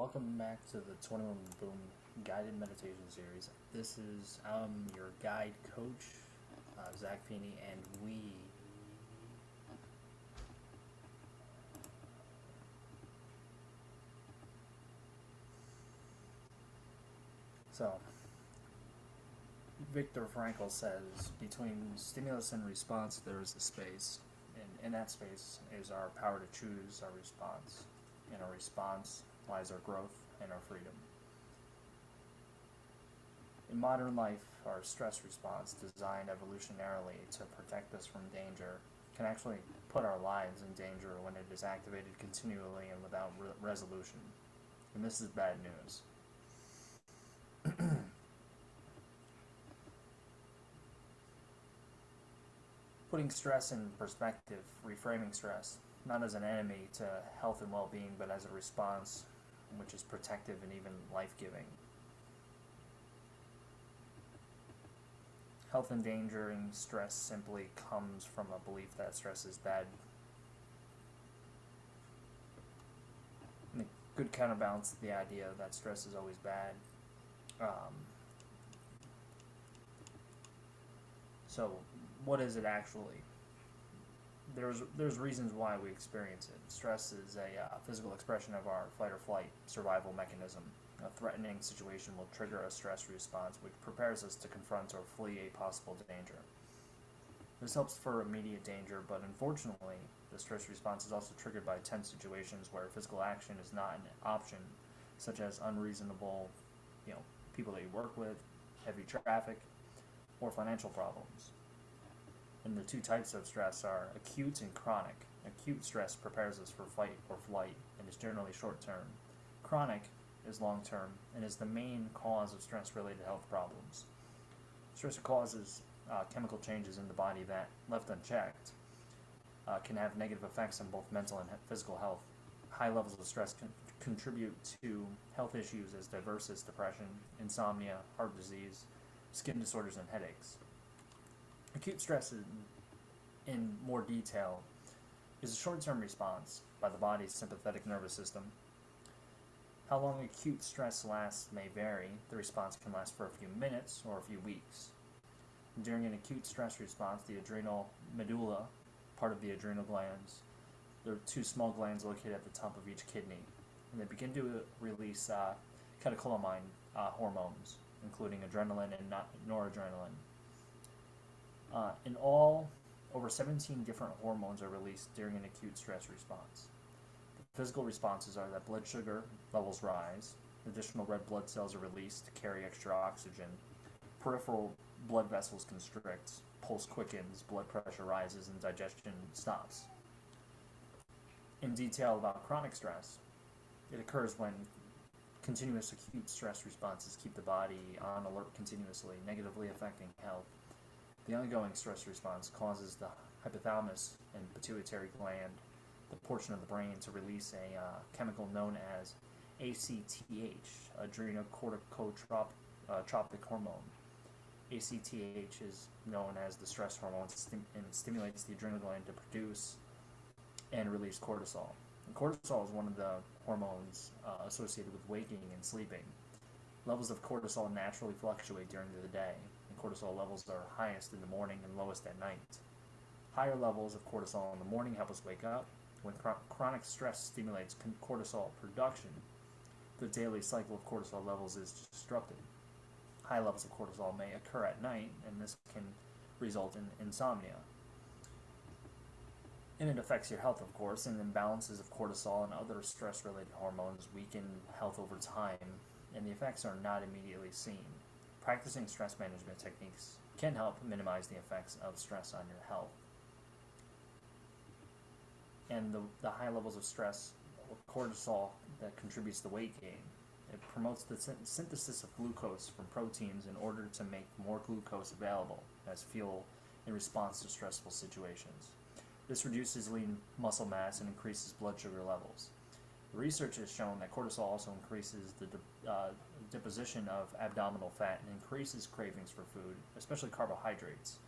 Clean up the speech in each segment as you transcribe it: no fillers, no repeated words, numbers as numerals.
Welcome back to the 21 Boom Guided Meditation Series. This is your guide coach, Zach Feeney, and we so Viktor Frankl says between stimulus and response there is a space, and in that space is our power to choose our response. In our response lies our growth and our freedom. In modern life, our stress response, designed evolutionarily to protect us from danger, can actually put our lives in danger when it is activated continually and without resolution. And this is bad news. Putting stress in perspective, reframing stress, not as an enemy to health and well-being, but as a response which is protective and even life-giving. Health endangering stress simply comes from a belief that stress is bad. And a good counterbalance to the idea that stress is always bad. So, what is it actually? There's reasons why we experience it. Stress is a physical expression of our fight or flight survival mechanism. A threatening situation will trigger a stress response which prepares us to confront or flee a possible danger. This helps for immediate danger, but unfortunately, the stress response is also triggered by tense situations where physical action is not an option, such as unreasonable, people that you work with, heavy traffic, or financial problems. And the two types of stress are acute and chronic. Acute stress prepares us for fight or flight and is generally short-term. Chronic is long-term and is the main cause of stress-related health problems. Stress causes chemical changes in the body that, left unchecked, can have negative effects on both mental and physical health. High levels of stress can contribute to health issues as diverse as depression, insomnia, heart disease, skin disorders, and headaches. Acute stress, in more detail, is a short-term response by the body's sympathetic nervous system. How long acute stress lasts may vary. The response can last for a few minutes or a few weeks. During an acute stress response, the adrenal medulla, part of the adrenal glands, there are two small glands located at the top of each kidney, and they begin to release catecholamine hormones, including adrenaline and noradrenaline. In all, over 17 different hormones are released during an acute stress response. The physical responses are that blood sugar levels rise, additional red blood cells are released to carry extra oxygen, peripheral blood vessels constrict, pulse quickens, blood pressure rises, and digestion stops. In detail about chronic stress, it occurs when continuous acute stress responses keep the body on alert continuously, negatively affecting health. The ongoing stress response causes the hypothalamus and pituitary gland, the portion of the brain, to release a chemical known as ACTH, adrenocorticotropic hormone. ACTH is known as the stress hormone and stimulates the adrenal gland to produce and release cortisol. And cortisol is one of the hormones associated with waking and sleeping. Levels of cortisol naturally fluctuate during the day. Cortisol levels are highest in the morning and lowest at night. Higher levels of cortisol in the morning help us wake up. When chronic stress stimulates cortisol production, the daily cycle of cortisol levels is disrupted. High levels of cortisol may occur at night, and this can result in insomnia. And it affects your health, of course, and imbalances of cortisol and other stress-related hormones weaken health over time, and the effects are not immediately seen. Practicing stress management techniques can help minimize the effects of stress on your health. And the high levels of stress, cortisol, that contributes to weight gain. It promotes the synthesis of glucose from proteins in order to make more glucose available as fuel in response to stressful situations. This reduces lean muscle mass and increases blood sugar levels. Research has shown that cortisol also increases the deposition of abdominal fat and increases cravings for food, especially carbohydrates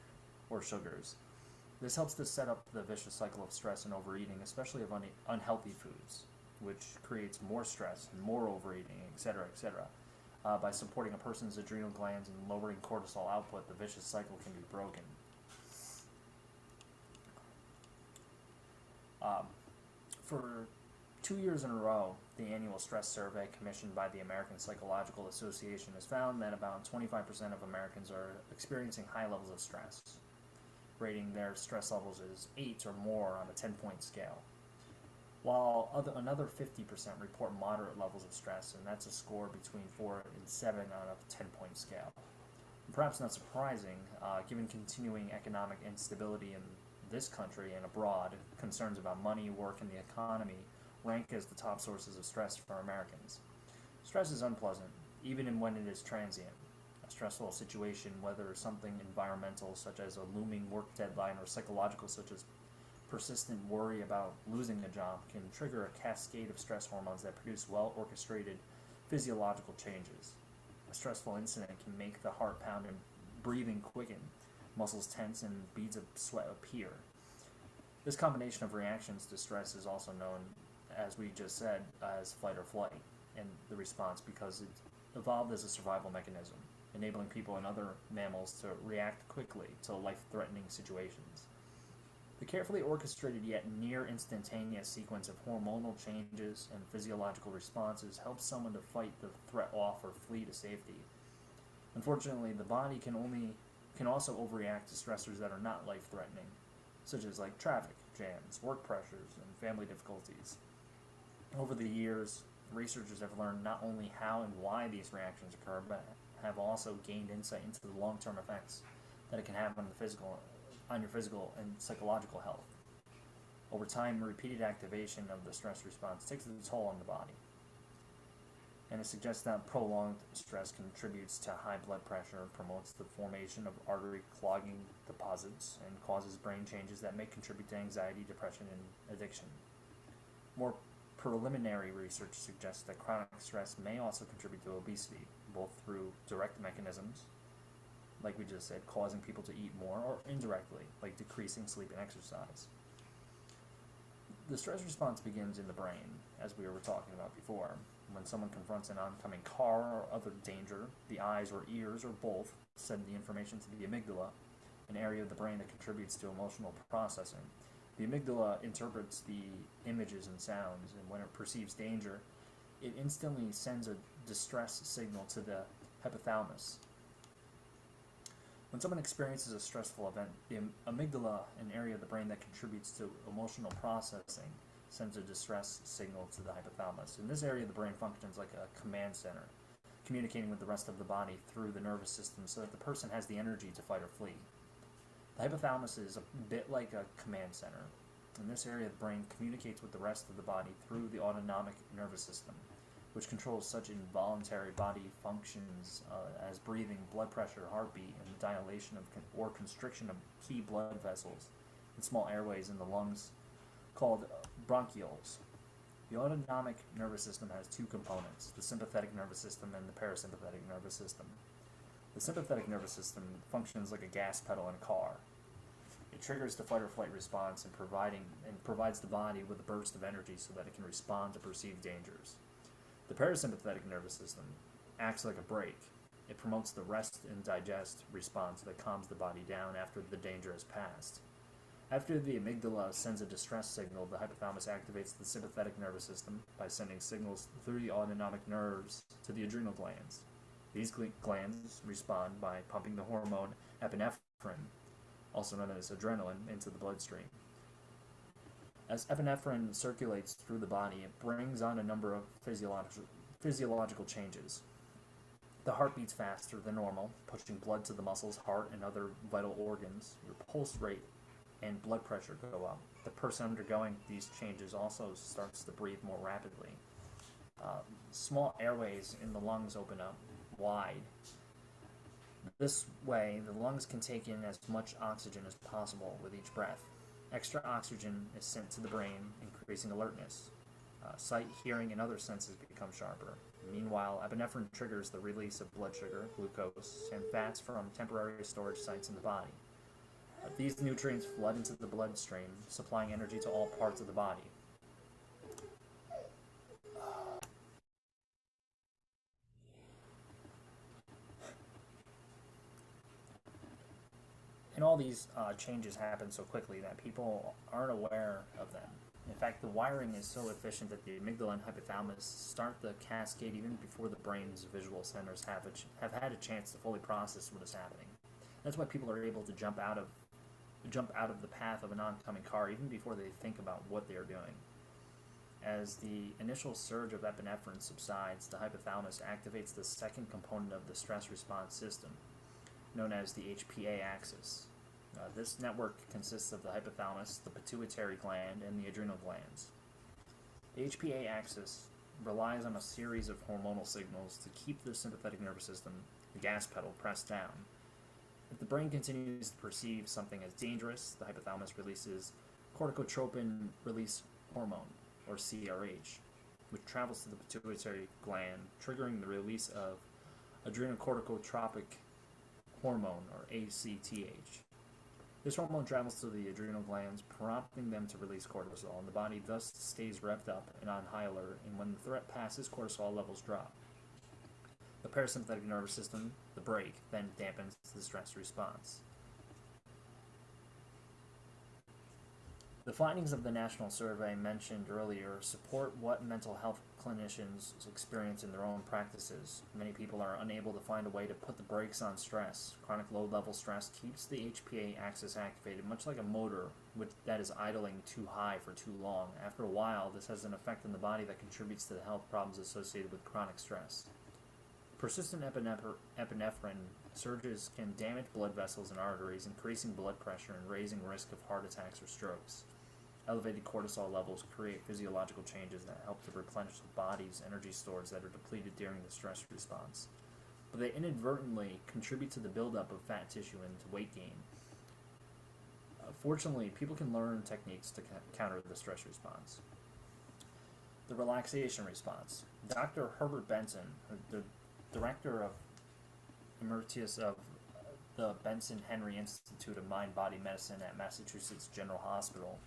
or sugars. This helps to set up the vicious cycle of stress and overeating, especially of unhealthy foods. which creates more stress and more overeating, etc., etc. By supporting a person's adrenal glands and lowering cortisol output, the vicious cycle can be broken. For 2 years in a row, the annual stress survey commissioned by the American Psychological Association has found that about 25% of Americans are experiencing high levels of stress, rating their stress levels as 8 or more on a 10-point scale, while another 50% report moderate levels of stress, and that's a score between 4 and 7 on a 10-point scale. Perhaps not surprising, given continuing economic instability in this country and abroad, concerns about money, work, and the economy rank as the top sources of stress for Americans. Stress is unpleasant, even when it is transient. A stressful situation, whether something environmental such as a looming work deadline or psychological such as persistent worry about losing a job, can trigger a cascade of stress hormones that produce well-orchestrated physiological changes. A stressful incident can make the heart pound and breathing quicken, muscles tense, and beads of sweat appear. This combination of reactions to stress is also known, as we just said, as fight or flight, and the response because it evolved as a survival mechanism, enabling people and other mammals to react quickly to life-threatening situations. The carefully orchestrated yet near instantaneous sequence of hormonal changes and physiological responses helps someone to fight the threat off or flee to safety. Unfortunately, the body can also overreact to stressors that are not life-threatening, such as like traffic jams, work pressures, and family difficulties. Over the years, researchers have learned not only how and why these reactions occur, but have also gained insight into the long-term effects that it can have on your physical and psychological health. Over time, repeated activation of the stress response takes a toll on the body. And it suggests that prolonged stress contributes to high blood pressure, promotes the formation of artery clogging deposits, and causes brain changes that may contribute to anxiety, depression, and addiction. More preliminary research suggests that chronic stress may also contribute to obesity, both through direct mechanisms, like we just said, causing people to eat more, or indirectly, like decreasing sleep and exercise. The stress response begins in the brain, as we were talking about before. When someone confronts an oncoming car or other danger, the eyes or ears or both send the information to the amygdala, an area of the brain that contributes to emotional processing. The amygdala interprets the images and sounds, and when it perceives danger, it instantly sends a distress signal to the hypothalamus. When someone experiences a stressful event, the amygdala, an area of the brain that contributes to emotional processing, sends a distress signal to the hypothalamus. And this area of the brain functions like a command center, communicating with the rest of the body through the nervous system so that the person has the energy to fight or flee. The hypothalamus is a bit like a command center, and this area of the brain communicates with the rest of the body through the autonomic nervous system, which controls such involuntary body functions as breathing, blood pressure, heartbeat, and the dilation of or constriction of key blood vessels and small airways in the lungs called bronchioles. The autonomic nervous system has two components, the sympathetic nervous system and the parasympathetic nervous system. The sympathetic nervous system functions like a gas pedal in a car. It triggers the fight or flight response and provides the body with a burst of energy so that it can respond to perceived dangers. The parasympathetic nervous system acts like a brake. It promotes the rest and digest response that calms the body down after the danger has passed. After the amygdala sends a distress signal, the hypothalamus activates the sympathetic nervous system by sending signals through the autonomic nerves to the adrenal glands. These glands respond by pumping the hormone epinephrine, also known as adrenaline, into the bloodstream. As epinephrine circulates through the body, it brings on a number of physiological changes. The heart beats faster than normal, pushing blood to the muscles, heart, and other vital organs. Your pulse rate and blood pressure go up. The person undergoing these changes also starts to breathe more rapidly. Small airways in the lungs open up wide. This way, the lungs can take in as much oxygen as possible with each breath. Extra oxygen is sent to the brain, increasing alertness. Sight, hearing, and other senses become sharper. Meanwhile, epinephrine triggers the release of blood sugar, glucose, and fats from temporary storage sites in the body. These nutrients flood into the bloodstream, supplying energy to all parts of the body. And all these changes happen so quickly that people aren't aware of them. In fact, the wiring is so efficient that the amygdala and hypothalamus start the cascade even before the brain's visual centers have had a chance to fully process what is happening. That's why people are able to jump out of the path of an oncoming car even before they think about what they are doing. As the initial surge of epinephrine subsides, the hypothalamus activates the second component of the stress response system, known as the HPA axis. This network consists of the hypothalamus, the pituitary gland, and the adrenal glands. The HPA axis relies on a series of hormonal signals to keep the sympathetic nervous system, the gas pedal, pressed down. If the brain continues to perceive something as dangerous, the hypothalamus releases corticotropin release hormone, or CRH, which travels to the pituitary gland, triggering the release of adrenocorticotropic hormone, or ACTH. This hormone travels to the adrenal glands, prompting them to release cortisol, and the body thus stays revved up and on high alert, and when the threat passes, cortisol levels drop. The parasympathetic nervous system, the brake, then dampens the stress response. The findings of the national survey mentioned earlier support what mental health clinicians experience in their own practices. Many people are unable to find a way to put the brakes on stress. Chronic low-level stress keeps the HPA axis activated, much like a motor that is idling too high for too long. After a while, this has an effect on the body that contributes to the health problems associated with chronic stress. Persistent epinephrine surges can damage blood vessels and arteries, increasing blood pressure and raising risk of heart attacks or strokes. Elevated cortisol levels create physiological changes that help to replenish the body's energy stores that are depleted during the stress response. But they inadvertently contribute to the buildup of fat tissue and to weight gain. Fortunately, people can learn techniques to counter the stress response. The relaxation response. Dr. Herbert Benson, the director of Emeritus of the Benson Henry Institute of Mind-Body Medicine at Massachusetts General Hospital,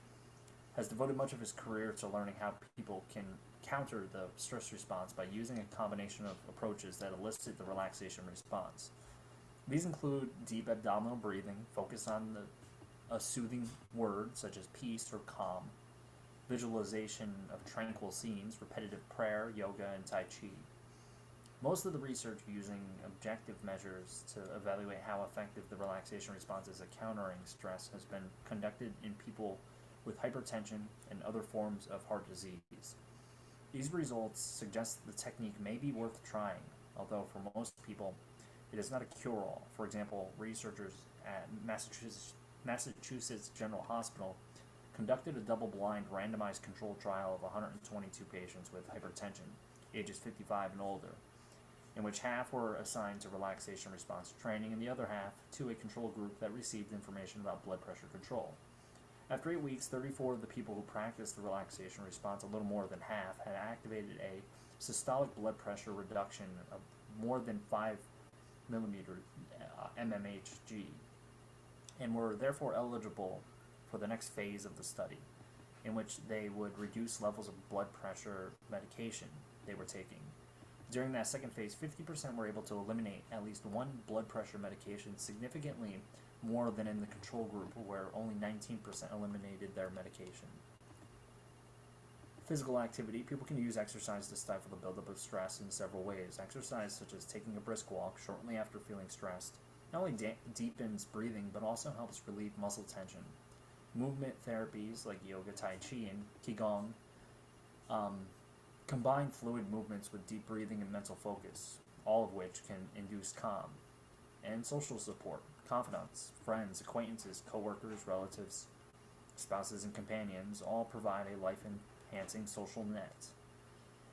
has devoted much of his career to learning how people can counter the stress response by using a combination of approaches that elicit the relaxation response. These include deep abdominal breathing, focus on a soothing word such as peace or calm, visualization of tranquil scenes, repetitive prayer, yoga, and Tai Chi. Most of the research using objective measures to evaluate how effective the relaxation response is at countering stress has been conducted in people with hypertension and other forms of heart disease. These results suggest the technique may be worth trying, although for most people it is not a cure-all. For example, researchers at Massachusetts General Hospital conducted a double-blind randomized controlled trial of 122 patients with hypertension, ages 55 and older, in which half were assigned to relaxation response training and the other half to a control group that received information about blood pressure control. After 8 weeks, 34 of the people who practiced the relaxation response, a little more than half, had activated a systolic blood pressure reduction of more than 5 millimeter mmHg, and were therefore eligible for the next phase of the study, in which they would reduce levels of blood pressure medication they were taking. During that second phase, 50% were able to eliminate at least one blood pressure medication, significantly more than in the control group, where only 19% eliminated their medication. Physical activity. People can use exercise to stifle the buildup of stress in several ways. Exercise such as taking a brisk walk shortly after feeling stressed not only deepens breathing, but also helps relieve muscle tension. Movement therapies like yoga, Tai Chi, and Qigong combine fluid movements with deep breathing and mental focus, all of which can induce calm. And social support. Confidants, friends, acquaintances, coworkers, relatives, spouses, and companions all provide a life-enhancing social net.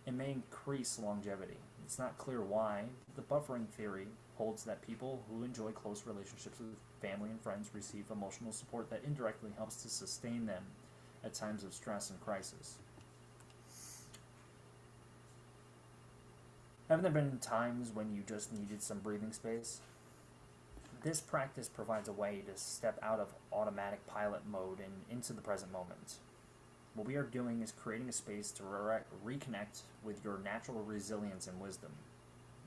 It may increase longevity. It's not clear why. The buffering theory holds that people who enjoy close relationships with family and friends receive emotional support that indirectly helps to sustain them at times of stress and crisis. Haven't there been times when you just needed some breathing space? This practice provides a way to step out of automatic pilot mode and into the present moment. What we are doing is creating a space to reconnect with your natural resilience and wisdom.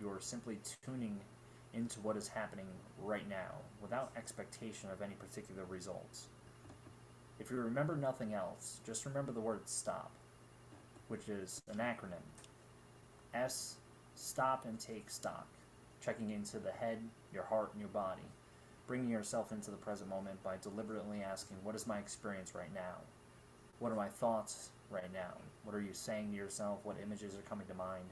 You're simply tuning into what is happening right now without expectation of any particular results. If you remember nothing else, just remember the word STOP, which is an acronym. S, stop and take stock, checking into the head, your heart, and your body, bringing yourself into the present moment by deliberately asking, what is my experience right now? What are my thoughts right now? What are you saying to yourself? What images are coming to mind?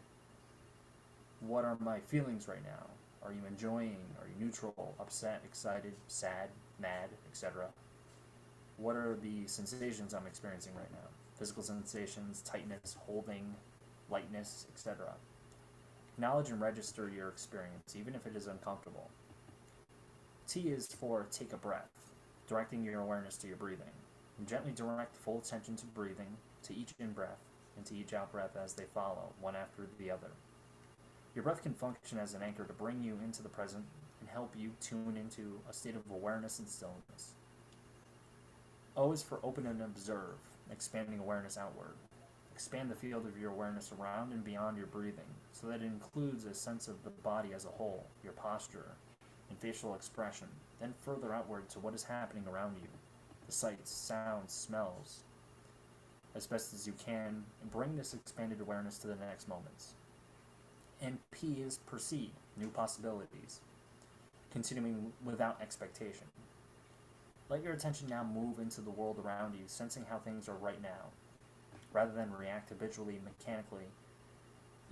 What are my feelings right now? Are you enjoying? Are you neutral, upset, excited, sad, mad, etc.? What are the sensations I'm experiencing right now? Physical sensations, tightness, holding, lightness, etc. Acknowledge and register your experience, even if it is uncomfortable. T is for take a breath, directing your awareness to your breathing. And gently direct full attention to breathing, to each in-breath, and to each out-breath as they follow, one after the other. Your breath can function as an anchor to bring you into the present and help you tune into a state of awareness and stillness. O is for open and observe, expanding awareness outward. Expand the field of your awareness around and beyond your breathing, so that it includes a sense of the body as a whole, your posture, and facial expression, then further outward to what is happening around you, the sights, sounds, smells, as best as you can, and bring this expanded awareness to the next moments. And P is proceed, new possibilities, continuing without expectation. Let your attention now move into the world around you, sensing how things are right now. Rather than react habitually, mechanically,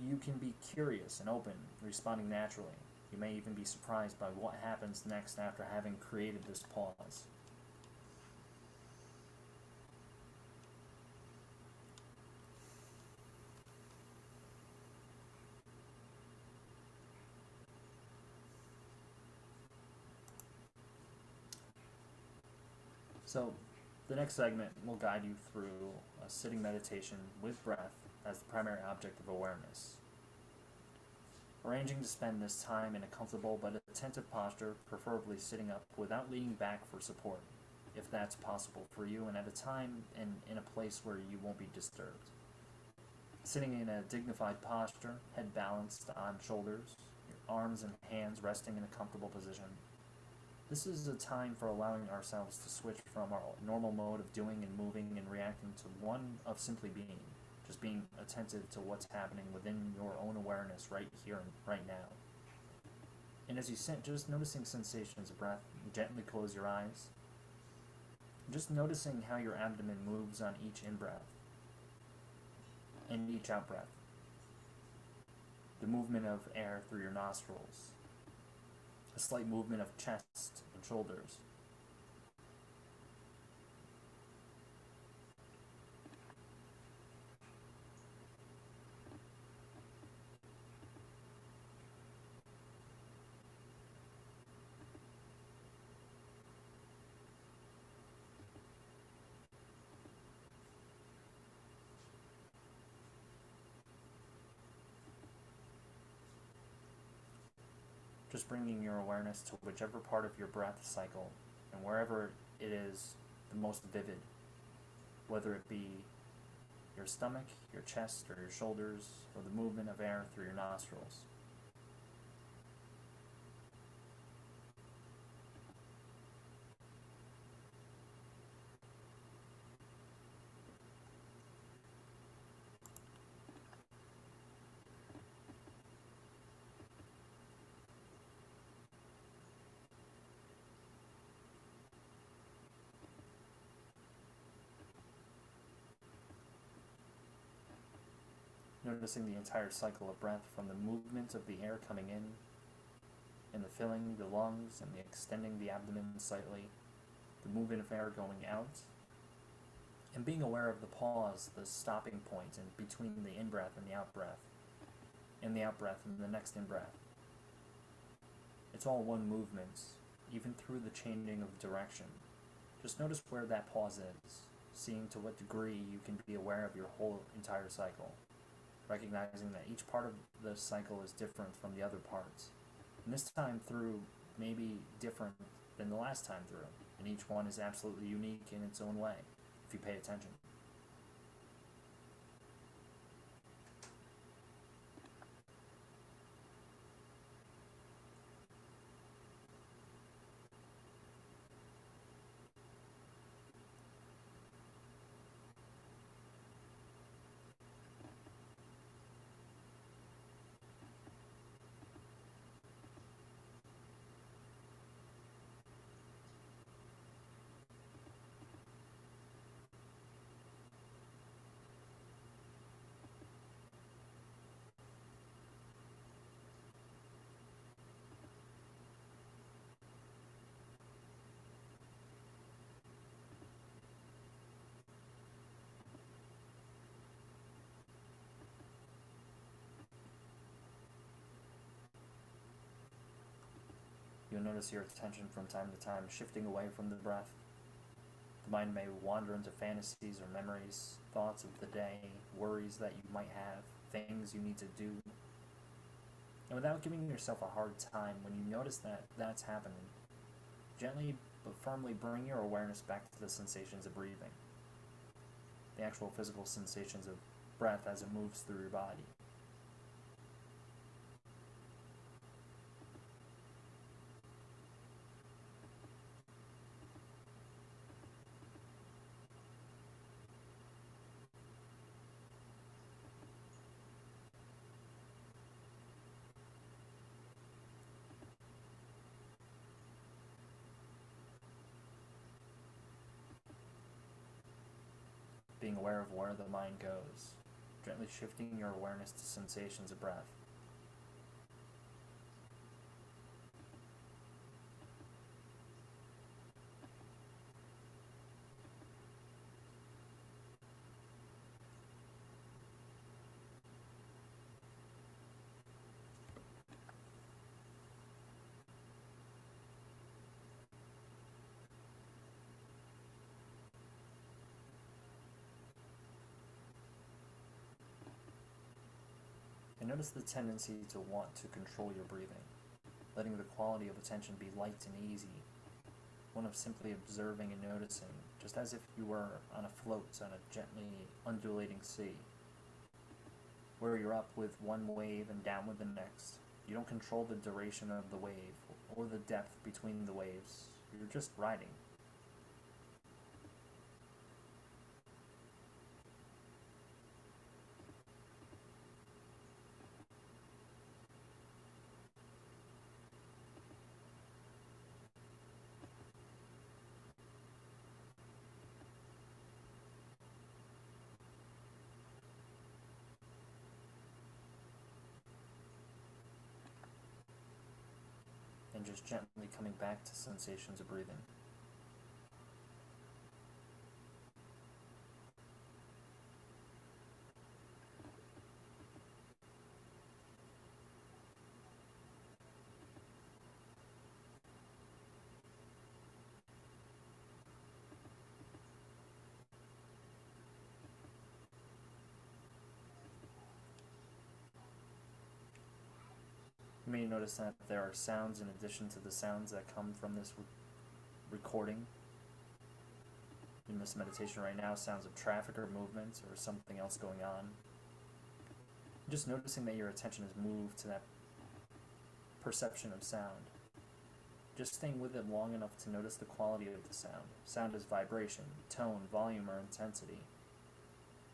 you can be curious and open, responding naturally. You may even be surprised by what happens next after having created this pause. So, the next segment will guide you through a sitting meditation with breath as the primary object of awareness. Arranging to spend this time in a comfortable but attentive posture, preferably sitting up without leaning back for support, if that's possible for you, and at a time and in a place where you won't be disturbed. Sitting in a dignified posture, head balanced on shoulders, your arms and hands resting in a comfortable position. This is a time for allowing ourselves to switch from our normal mode of doing and moving and reacting to one of simply being, just being attentive to what's happening within your own awareness right here and right now. And as you sit, just noticing sensations of breath, gently close your eyes. Just noticing how your abdomen moves on each in-breath and each out-breath. The movement of air through your nostrils. A slight movement of chest and shoulders. Just bringing your awareness to whichever part of your breath cycle and wherever it is the most vivid, whether it be your stomach, your chest, or your shoulders, or the movement of air through your nostrils. Noticing the entire cycle of breath from the movement of the air coming in and the filling the lungs and the extending the abdomen slightly, the movement of air going out, and being aware of the pause, the stopping point in between the in-breath and the out-breath, and the out-breath and the next in-breath. It's all one movement, even through the changing of direction. Just notice where that pause is, seeing to what degree you can be aware of your whole entire cycle, recognizing that each part of the cycle is different from the other parts. And this time through may be different than the last time through, and each one is absolutely unique in its own way, if you pay attention. You'll notice your attention from time to time shifting away from the breath. The mind may wander into fantasies or memories, thoughts of the day, worries that you might have, things you need to do. And without giving yourself a hard time, when you notice that that's happening, gently but firmly bring your awareness back to the sensations of breathing, the actual physical sensations of breath as it moves through your body. Being aware of where the mind goes, gently shifting your awareness to sensations of breath. And notice the tendency to want to control your breathing, letting the quality of attention be light and easy, one of simply observing and noticing, just as if you were on a float on a gently undulating sea, where you're up with one wave and down with the next. You don't control the duration of the wave or the depth between the waves. You're just riding. And just gently coming back to sensations of breathing. You may notice that there are sounds in addition to the sounds that come from this recording. In this meditation right now, sounds of traffic or movement or something else going on. Just noticing that your attention is moved to that perception of sound. Just staying with it long enough to notice the quality of the sound. Sound as vibration, tone, volume, or intensity.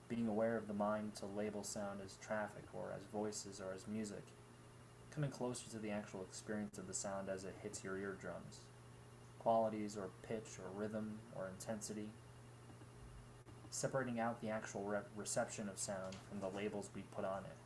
Being aware of the mind to label sound as traffic or as voices or as music. Coming closer to the actual experience of the sound as it hits your eardrums. Qualities or pitch or rhythm or intensity. Separating out the actual reception of sound from the labels we put on it.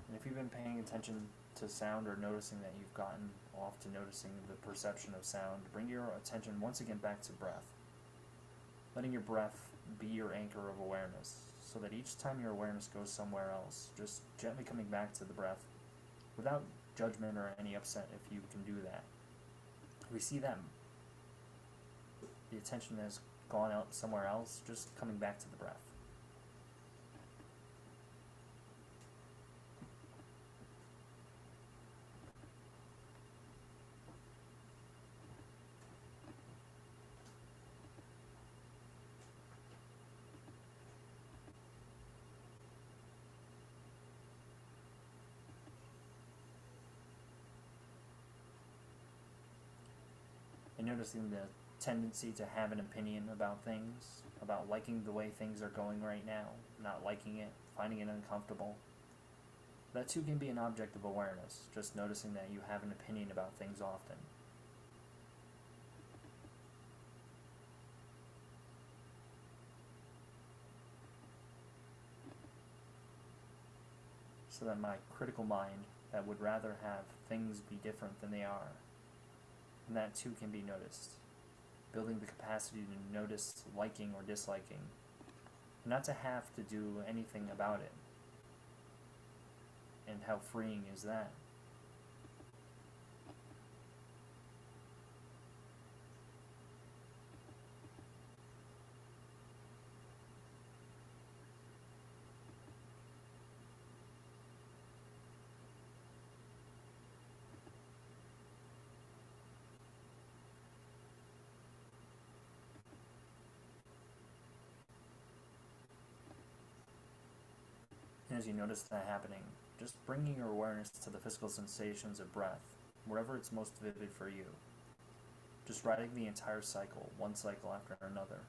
And if you've been paying attention to sound or noticing that you've gotten off to noticing the perception of sound, bring your attention once again back to breath. Letting your breath be your anchor of awareness, so that each time your awareness goes somewhere else, just gently coming back to the breath, without judgment or any upset if you can do that. If we see that the attention has gone out somewhere else, just coming back to the breath. And noticing the tendency to have an opinion about things, about liking the way things are going right now, not liking it, finding it uncomfortable. That too can be an object of awareness, just noticing that you have an opinion about things often. So that my critical mind that would rather have things be different than they are, and that too can be noticed. Building the capacity to notice liking or disliking, and not to have to do anything about it. And how freeing is that? And as you notice that happening, just bringing your awareness to the physical sensations of breath, wherever it's most vivid for you. Just riding the entire cycle, one cycle after another.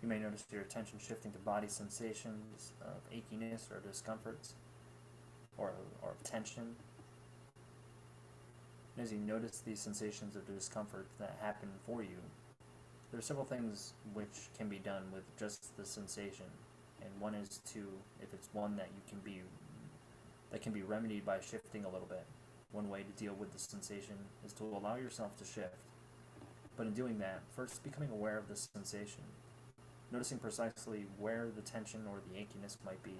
You may notice your attention shifting to body sensations of achiness or discomforts, or tension. And as you notice these sensations of discomfort that happen for you, there are several things which can be done with just the sensation. And one is to, if it's one that can be remedied by shifting a little bit. One way to deal with the sensation is to allow yourself to shift. But in doing that, first becoming aware of the sensation, noticing precisely where the tension or the achiness might be.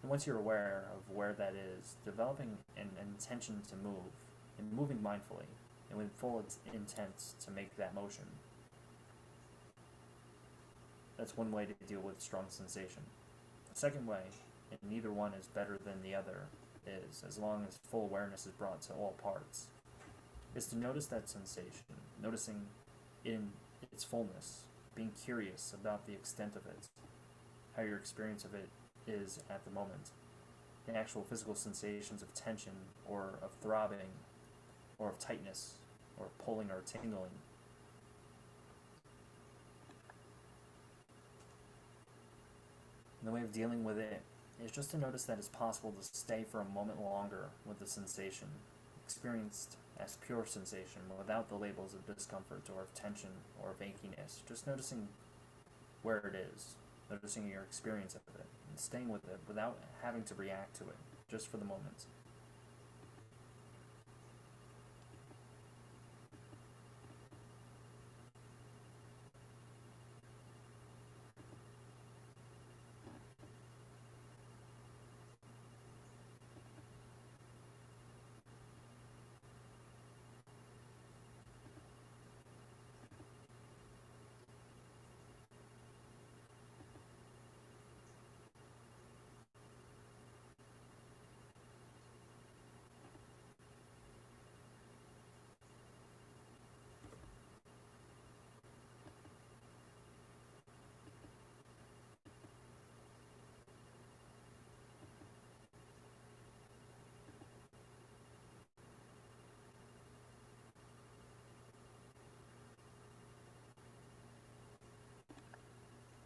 And once you're aware of where that is, developing an intention to move, and moving mindfully, and with full intent to make that motion. That's one way to deal with strong sensation. The second way, and neither one is better than the other, is, as long as full awareness is brought to all parts, is to notice that sensation, noticing in its fullness, being curious about the extent of it, how your experience of it is at the moment, the actual physical sensations of tension or of throbbing or of tightness or pulling or tingling. And the way of dealing with it is just to notice that it's possible to stay for a moment longer with the sensation, experienced as pure sensation without the labels of discomfort or of tension or of achiness, just noticing where it is, noticing your experience of it, and staying with it without having to react to it, just for the moment.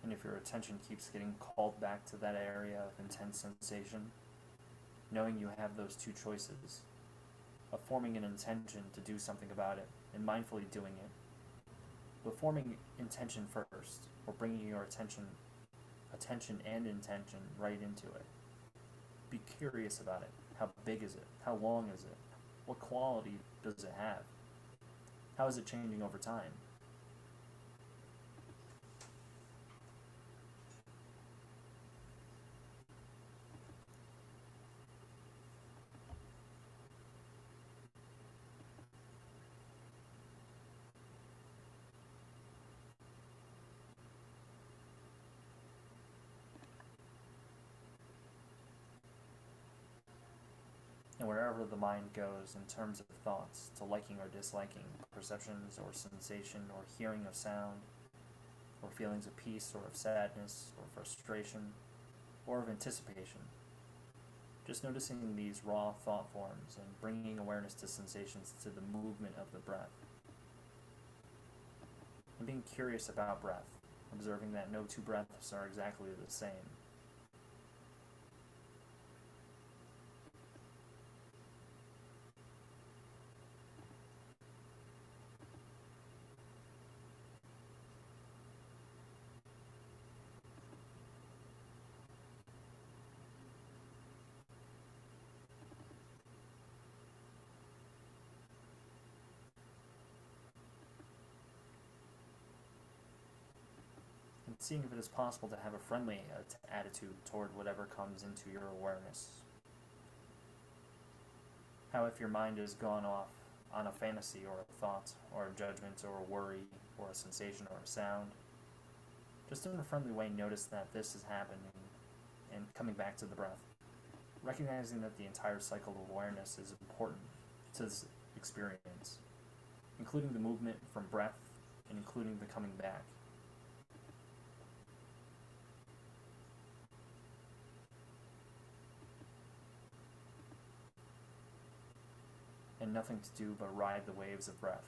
And if your attention keeps getting called back to that area of intense sensation, knowing you have those two choices of forming an intention to do something about it and mindfully doing it, but forming intention first, or bringing your attention and intention right into it. Be curious about it. How big is it? How long is it? What quality does it have? How is it changing over time? And wherever the mind goes in terms of thoughts, to liking or disliking, perceptions or sensation, or hearing of sound, or feelings of peace or of sadness, or frustration, or of anticipation. Just noticing these raw thought forms and bringing awareness to sensations, to the movement of the breath. And being curious about breath, observing that no two breaths are exactly the same. And seeing if it is possible to have a friendly attitude toward whatever comes into your awareness. How if your mind has gone off on a fantasy or a thought or a judgment or a worry or a sensation or a sound, just in a friendly way notice that this is happening and coming back to the breath. Recognizing that the entire cycle of awareness is important to this experience, including the movement from breath and including the coming back. And nothing to do but ride the waves of breath.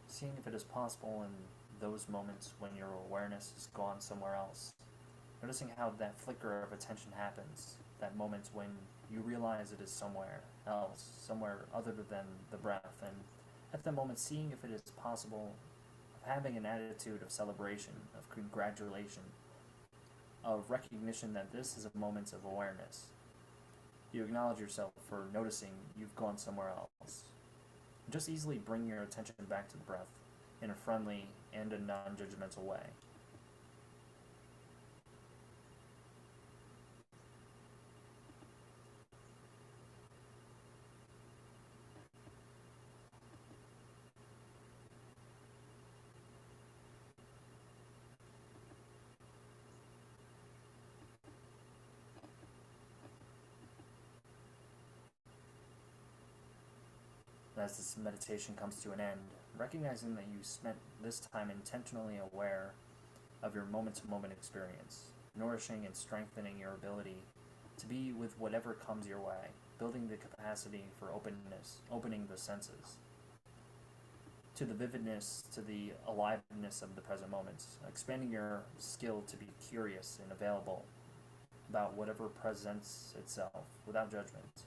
Seeing if it is possible in those moments when your awareness has gone somewhere else. Noticing how that flicker of attention happens, that moment when you realize it is somewhere else, somewhere other than the breath, and at that moment seeing if it is possible of having an attitude of celebration, of congratulation, of recognition that this is a moment of awareness. You acknowledge yourself for noticing you've gone somewhere else. Just easily bring your attention back to the breath in a friendly and a non-judgmental way. As this meditation comes to an end, recognizing that you spent this time intentionally aware of your moment-to-moment experience, nourishing and strengthening your ability to be with whatever comes your way, building the capacity for openness, opening the senses to the vividness, to the aliveness of the present moment, expanding your skill to be curious and available about whatever presents itself without judgment.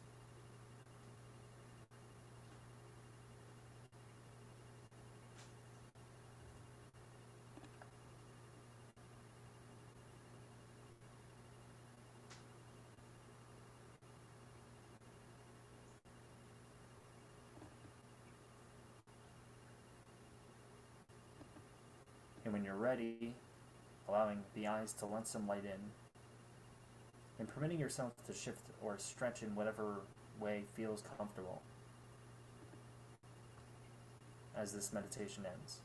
And when you're ready, allowing the eyes to let some light in, and permitting yourself to shift or stretch in whatever way feels comfortable as this meditation ends.